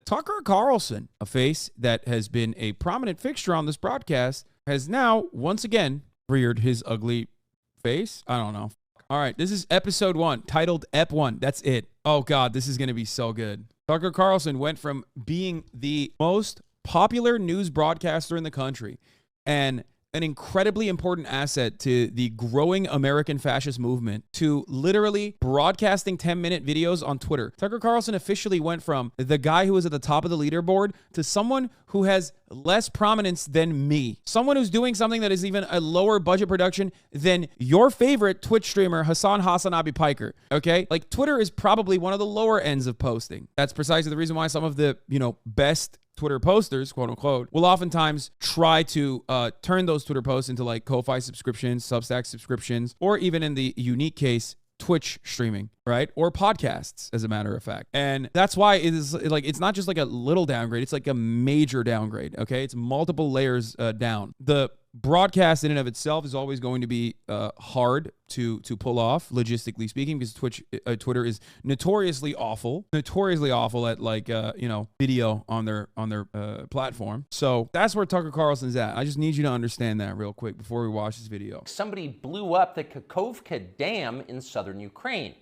Tucker Carlson, a face that has been a prominent fixture on this broadcast, has now once again reared his ugly face. I don't know. All right, this is episode 1, titled Ep 1. That's it. Oh, God, this is going to be so good. Tucker Carlson went from being the most popular news broadcaster in the country and an incredibly important asset to the growing American fascist movement to literally broadcasting 10-minute videos on Twitter. Tucker Carlson officially went from the guy who was at the top of the leaderboard to someone who has less prominence than me. Someone who's doing something that is even a lower budget production than your favorite Twitch streamer, Hasanabi Piker. Okay? Like, Twitter is probably one of the lower ends of posting. That's precisely the reason why some of the, best Twitter posters, quote unquote, will oftentimes try to turn those Twitter posts into like Ko-Fi subscriptions, Substack subscriptions, or even in the unique case, Twitch streaming, right? Or podcasts, as a matter of fact. And that's why it is like, it's not just like a little downgrade, it's like a major downgrade, okay? It's multiple layers down. The broadcast in and of itself is always going to be hard to pull off, logistically speaking, because Twitter is notoriously awful at like video on their platform. So that's where Tucker Carlson's at. I just need you to understand that real quick before we watch this video. Somebody blew up the Kakhovka Dam in southern Ukraine.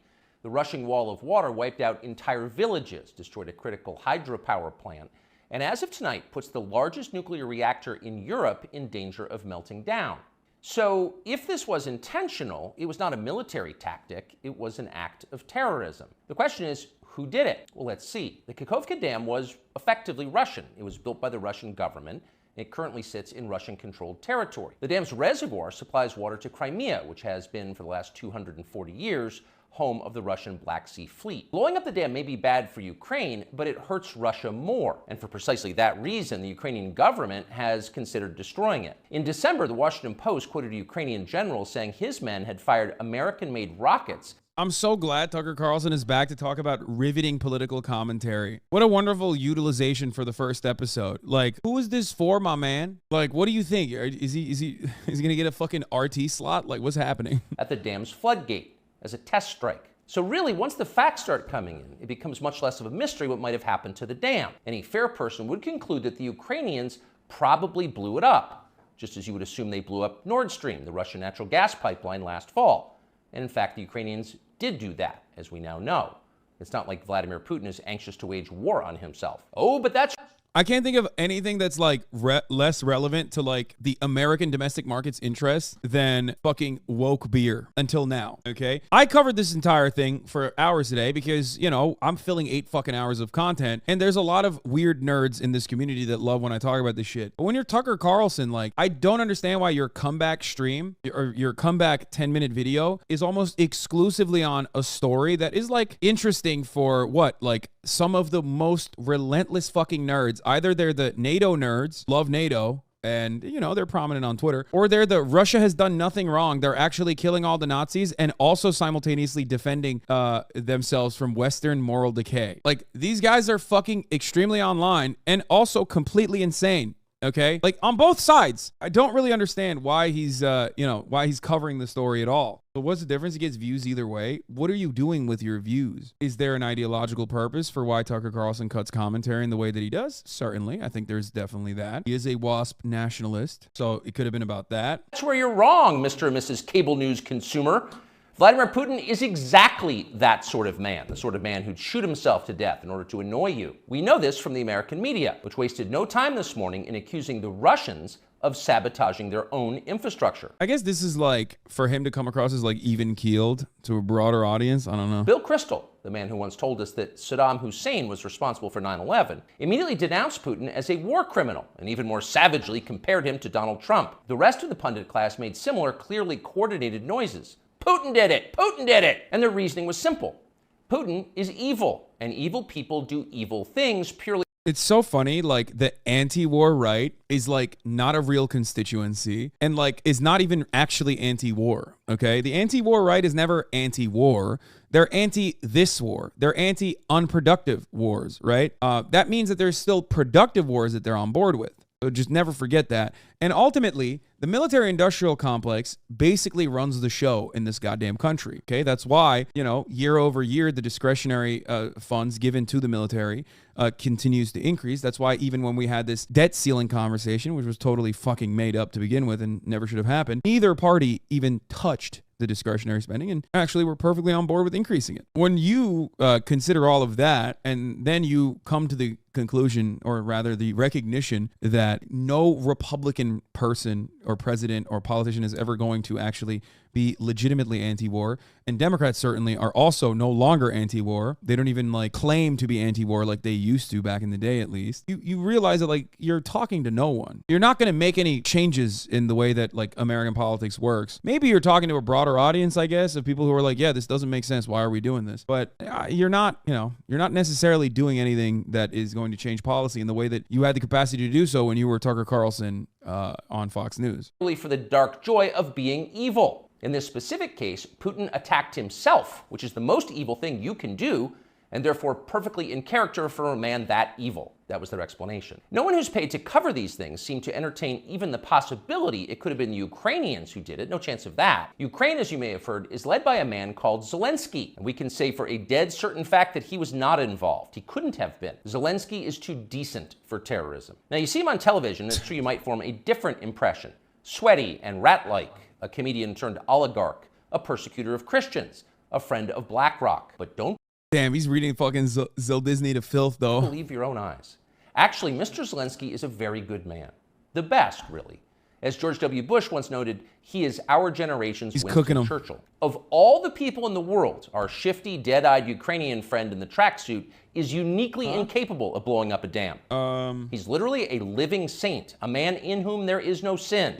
The rushing wall of water wiped out entire villages, destroyed a critical hydropower plant, and as of tonight, puts the largest nuclear reactor in Europe in danger of melting down. So if this was intentional, it was not a military tactic, it was an act of terrorism. The question is, who did it? Well, let's see. The Kakhovka Dam was effectively Russian. It was built by the Russian government. It currently sits in Russian-controlled territory. The dam's reservoir supplies water to Crimea, which has been, for the last 240 years, home of the Russian Black Sea Fleet. Blowing up the dam may be bad for Ukraine, but it hurts Russia more. And for precisely that reason, the Ukrainian government has considered destroying it. In December, the Washington Post quoted a Ukrainian general saying his men had fired American-made rockets. I'm so glad Tucker Carlson is back to talk about riveting political commentary. What a wonderful utilization for the first episode. Like, who is this for, my man? Like, what do you think? Is he gonna get a fucking RT slot? Like, what's happening? At the dam's floodgate as a test strike. So really, once the facts start coming in, it becomes much less of a mystery what might have happened to the dam. Any fair person would conclude that the Ukrainians probably blew it up, just as you would assume they blew up Nord Stream, the Russian natural gas pipeline, last fall. And in fact, the Ukrainians did do that, as we now know. It's not like Vladimir Putin is anxious to wage war on himself. Oh, but that's... I can't think of anything that's like less relevant to like the American domestic market's interests than fucking woke beer until now. Okay. I covered this entire thing for hours today because, I'm filling 8 fucking hours of content and there's a lot of weird nerds in this community that love when I talk about this shit. But when you're Tucker Carlson, like, I don't understand why your comeback stream or your comeback 10-minute video is almost exclusively on a story that is like interesting for what? Like some of the most relentless fucking nerds. Either they're the NATO nerds, love NATO, and, they're prominent on Twitter, or they're the Russia has done nothing wrong. They're actually killing all the Nazis and also simultaneously defending themselves from Western moral decay. Like, these guys are fucking extremely online and also completely insane. Okay, like on both sides. I don't really understand why he's why he's covering the story at all. But what's the difference? He gets views either way. What are you doing with your views? Is there an ideological purpose for why Tucker Carlson cuts commentary in the way that he does? Certainly. I think there's definitely that. He is a WASP nationalist, so it could have been about that. That's where you're wrong, Mr. and Mrs. Cable News consumer. Vladimir Putin is exactly that sort of man, the sort of man who'd shoot himself to death in order to annoy you. We know this from the American media, which wasted no time this morning in accusing the Russians of sabotaging their own infrastructure. I guess this is like, for him to come across as like even-keeled to a broader audience. I don't know. Bill Kristol, the man who once told us that Saddam Hussein was responsible for 9/11, immediately denounced Putin as a war criminal and even more savagely compared him to Donald Trump. The rest of the pundit class made similar, clearly coordinated noises. Putin did it! Putin did it! And their reasoning was simple. Putin is evil, and evil people do evil things purely... It's so funny, like, the anti-war right is, like, not a real constituency and, like, is not even actually anti-war, okay? The anti-war right is never anti-war. They're anti-this war. They're anti-unproductive wars, right? That means that there's still productive wars that they're on board with. So just never forget that. And ultimately, the military-industrial complex basically runs the show in this goddamn country, okay? That's why, year over year, the discretionary funds given to the military continues to increase. That's why even when we had this debt ceiling conversation, which was totally fucking made up to begin with and never should have happened, neither party even touched the discretionary spending, and actually we're perfectly on board with increasing it. When you consider all of that, and then you come to the conclusion, or rather the recognition, that no Republican person or president or politician is ever going to actually be legitimately anti-war, and Democrats certainly are also no longer anti-war. They don't even claim to be anti-war like they used to back in the day, at least. You realize that you're talking to no one. You're not going to make any changes in the way that American politics works. Maybe you're talking to a broader audience, I guess, of people who are like, yeah, this doesn't make sense. Why are we doing this? But you're not necessarily doing anything that is going to change policy in the way that you had the capacity to do so when you were Tucker Carlson on Fox News. For the dark joy of being evil. In this specific case, Putin attacked himself, which is the most evil thing you can do, and therefore perfectly in character for a man that evil. That was their explanation. No one who's paid to cover these things seemed to entertain even the possibility it could have been the Ukrainians who did it. No chance of that. Ukraine, as you may have heard, is led by a man called Zelensky, and we can say for a dead certain fact that he was not involved. He couldn't have been. Zelensky is too decent for terrorism. Now, you see him on television, and it's true you might form a different impression. Sweaty and rat-like, a comedian turned oligarch, a persecutor of Christians, a friend of BlackRock. But don't Damn, he's reading fucking Zil Disney to filth, though. believe your own eyes. Actually, Mr. Zelensky is a very good man. The best, really. As George W. Bush once noted, he is our generation's Winston Churchill. Of all the people in the world, our shifty, dead-eyed Ukrainian friend in the tracksuit is uniquely incapable of blowing up a dam. He's literally a living saint, a man in whom there is no sin.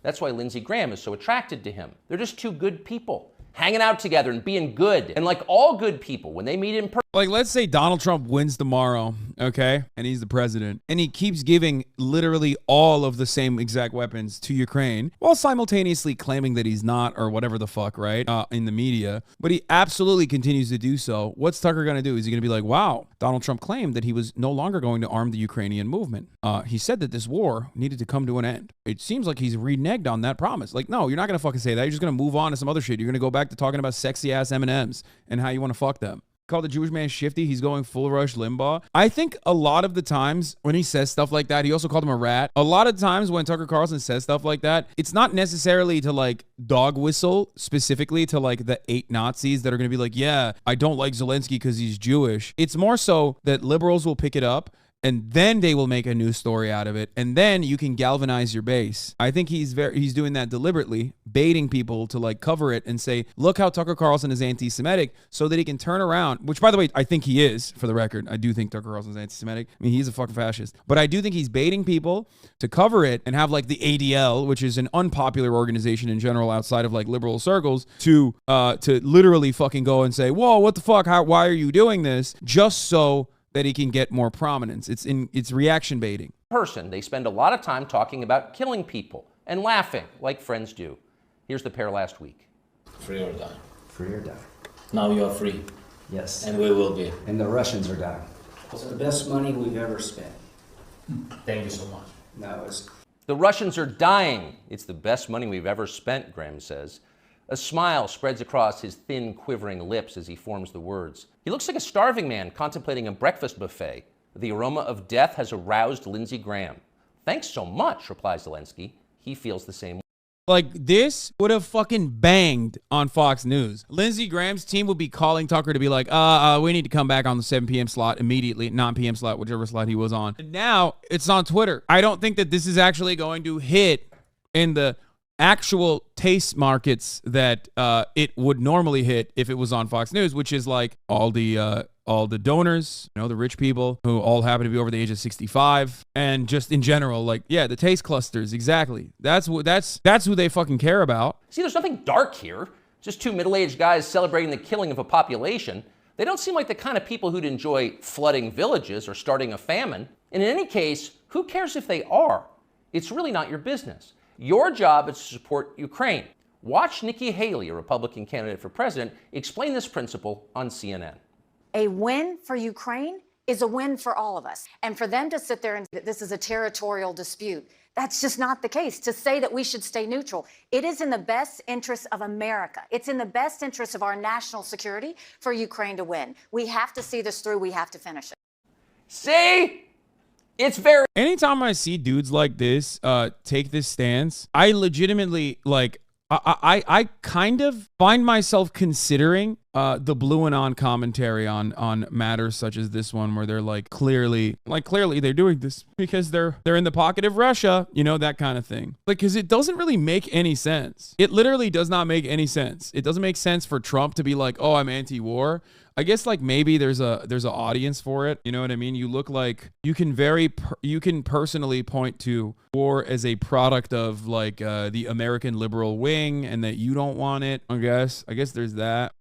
That's why Lindsey Graham is so attracted to him. They're just two good people, hanging out together and being good. And like all good people, when they meet in person, let's say Donald Trump wins tomorrow, okay? And he's the president. And he keeps giving literally all of the same exact weapons to Ukraine while simultaneously claiming that he's not, or whatever the fuck, right? In the media. But he absolutely continues to do so. What's Tucker going to do? Is he going to be like, wow, Donald Trump claimed that he was no longer going to arm the Ukrainian movement. He said that this war needed to come to an end. It seems like he's reneged on that promise. No, you're not going to fucking say that. You're just going to move on to some other shit. You're going to go back to talking about sexy ass M&Ms and how you want to fuck them. Called the Jewish man shifty. He's going full Rush Limbaugh. I think a lot of the times when he says stuff like that, he also called him a rat. A lot of times when Tucker Carlson says stuff like that, it's not necessarily to dog whistle specifically to the 8 Nazis that are going to be like, yeah, I don't like Zelensky because he's Jewish. It's more so that liberals will pick it up, and then they will make a news story out of it, and then you can galvanize your base. I think he's doing that deliberately, baiting people to cover it and say, look how Tucker Carlson is anti-Semitic, so that he can turn around, which, by the way, I think he is, for the record. I do think Tucker Carlson is anti-Semitic. I mean, he's a fucking fascist. But I do think he's baiting people to cover it and have the ADL, which is an unpopular organization in general outside of liberal circles, to literally fucking go and say, whoa, what the fuck? Why are you doing this? Just so that he can get more prominence. It's reaction baiting. They spend a lot of time talking about killing people and laughing like friends do. Here's the pair last week. Free or die. Free or die. Now you are free. Yes. And we will be. And the Russians are dying. It's the best money we've ever spent. Thank you so much. No, it's... The Russians are dying. It's the best money we've ever spent, Graham says. A smile spreads across his thin, quivering lips as he forms the words. He looks like a starving man contemplating a breakfast buffet. The aroma of death has aroused Lindsey Graham. Thanks so much, replies Zelensky. He feels the same way. This would have fucking banged on Fox News. Lindsey Graham's team would be calling Tucker to be like, we need to come back on the 7 p.m. slot immediately, 9 p.m. slot, whichever slot he was on. And now it's on Twitter. I don't think that this is actually going to hit in the actual taste markets that it would normally hit if it was on Fox News, which is all the donors, the rich people who all happen to be over the age of 65, and just in general, the taste clusters, exactly. That's who they fucking care about. See, there's nothing dark here. Just two middle-aged guys celebrating the killing of a population. They don't seem like the kind of people who'd enjoy flooding villages or starting a famine. And in any case, who cares if they are? It's really not your business. Your job is to support Ukraine. Watch Nikki Haley, a Republican candidate for president, explain this principle on CNN. A win for Ukraine is a win for all of us. And for them to sit there and say that this is a territorial dispute, that's just not the case. To say that we should stay neutral, it is in the best interest of America. It's in the best interest of our national security for Ukraine to win. We have to see this through. We have to finish it. See? It's very... Anytime I see dudes like this take this stance, I legitimately, like, I kind of find myself considering the blue and on commentary on matters such as this one, where they're like clearly they're doing this because they're in the pocket of Russia, you know, that kind of thing. Like, because it doesn't really make any sense. It literally does not make any sense. It doesn't make sense for Trump to be like, oh, I'm anti-war. I guess like maybe there's an audience for it. You know what I mean? You look like you can personally point to war as a product of like the American liberal wing, and that you don't want it. I guess there's that.